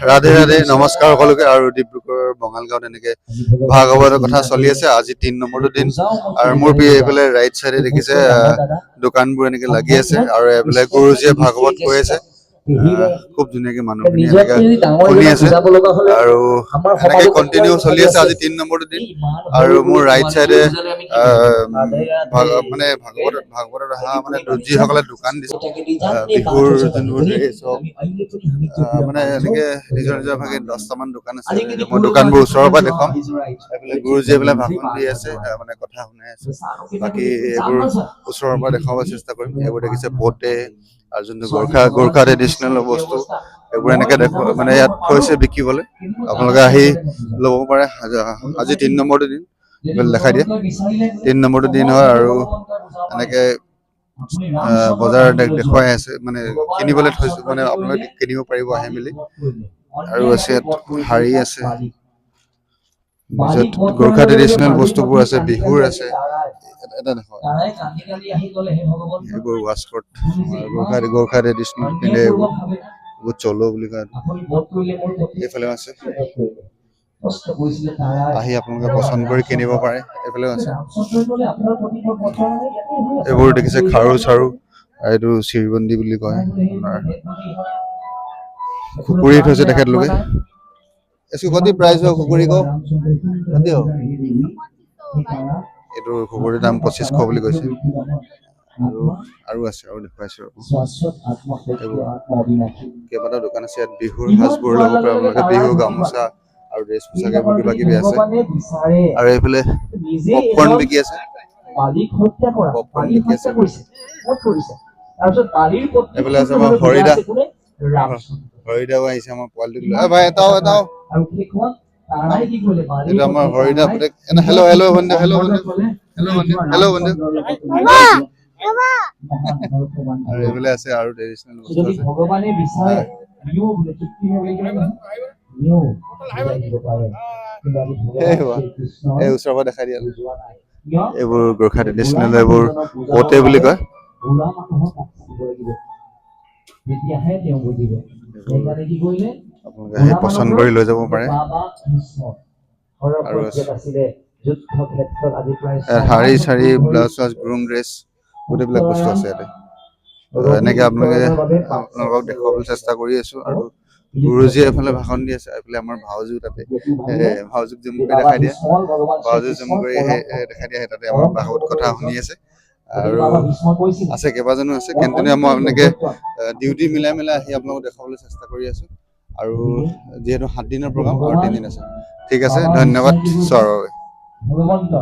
ৰাধে ৰাধে নমস্কাৰ সকলোকে আৰু ডিব্ৰুগড় বঙালগাঁৱত এনেকে ভাগৱতৰ কথা চলি আছে আজি ৩ নম্বৰটো দিন আৰু মোৰ এইফালে ৰাইট চাইডে দেখিছে দোকানবোৰ এনেকে লাগি আছে আৰু এইফালে গুৰুজীয়ে ভাগৱত কৈ আছে খুব ধুনীয়াকে মানুহখিনি এনেকে শুনি আছে আৰু এনেকে কন্টিনিউ চলি আছে আজি ৩ নম্বৰটো দিন আৰু মোৰ ৰাইট চাইডে মানে ভাগৱতত অহা মানে যিসকলে দোকান দিছে বিহুৰ যোনবোৰ ড্ৰেছ হওক মানে এনেকে নিজৰ নিজৰ ভাগে 10টামান দোকান আছে মই দোকানবোৰ ওচৰৰ পৰা দেখাম এইফালে গুৰুজীয়ে এইফালে ভাষণ দি আছে মানে কথা শুনাই আছে বাকী এইবোৰ ওচৰৰ পৰা দেখাব চেষ্টা কৰিম এইবোৰ দেখিছে পটে আৰু যোনটো গোৰ্খা ট্ৰেডিচনেল বস্তু এইবোৰ এনেকে মানে ইয়াত থৈছে বিকিবলৈ আপোনালোকে আহি ল'ব পাৰে আজি ৩ নম্বৰটো দিন দেখাই দিয়ে ৩ নম্বৰটো দিন হয় আৰু এনেকে বজাৰ দেখুৱাই আছে মানে কিনিবলৈ থৈছো মানে আপোনালোকে কিনিব পাৰিব আহি মেলি আৰু আছে শাৰী আছে গোৰ্খা ট্ৰেডিচনেল বস্তুবোৰ আছে বিহুৰ আছে এটা দেখুৱা এইবোৰ ৱাস্কট গোৰ্খা ট্ৰেডিচনেল পিন্ধে এইবোৰ চলো বুলি কয় এইফালে আছে আহি আপোনালোকে পচন্দ কৰি কিনিব পাৰে এইফালেও আছে এইবোৰ দেখিছে খাৰু চাৰু এইটো চিৰবন্দী বুলি কয় খুকুৰি থৈছে তেখেতলোকে इसकी कति प्राइस हो खुकुरी को कति हो এইটো খুকুৰিৰ দাম 2500 বুলি কৈছে আৰু আছে আৰু দেখাইছো কেইবাটা দোকান আছে ইয়াত বিহুৰ সাজবোৰ ল'ব পাৰে আপোনালোকে বিহু গামোচা আৰু ড্ৰেছ পোছাক এইবোৰ কিবা কিবি আছে আৰু এইফালে পপকৰ্ণ বিকি আছে এইফালে আছে আমাৰ হৰিদাও আহিছে আমাৰ পোৱালিটো ভাই এটাও এটা আমাৰ হৰিদা হেল্ল' হেল্ল' বন্ধু হেল্ল' বন্ধু হেল্ল' বন্ধু আৰু এইফালে আছে আৰু ট্ৰেডিচনেল বস্তু আছে এই ওচৰৰ পৰা দেখাই দিয়া এইবোৰ গোৰ্খা ট্ৰেডিচনেল এইবোৰ পটে বুলি কয় আপোনালোকে আহি পচন্দ কৰি লৈ যাব পাৰে আৰু শাৰী চাৰী ব্লাউজ চাউজ গ্ৰুম ড্ৰেছ গোটেইবিলাক বস্তু আছে ইয়াতে এনেকে আপোনালোকক দেখুৱাবলৈ চেষ্টা কৰি আছো আৰু গুৰুজীয়ে এইফালে ভাষণ দি আছে এইফালে আমাৰ ভাওজো তাতে ভাওজোক জুম কৰি দেখাই দিয়ে ভাওজো জুম কৰি দেখাই দিয়ে তাতে আমাৰ ভাগৱত কথা শুনি আছে আৰু আছে কেইবাজনো আছে কণ্টিনিউ মই এনেকে ডিউটি মিলাই আহি আপোনালোকক দেখাবলৈ চেষ্টা কৰি আছো আৰু যিহেতু 7 দিনৰ প্ৰগ্ৰাম আৰু 3 দিন আছে ঠিক আছে ধন্যবাদ স্বাগতম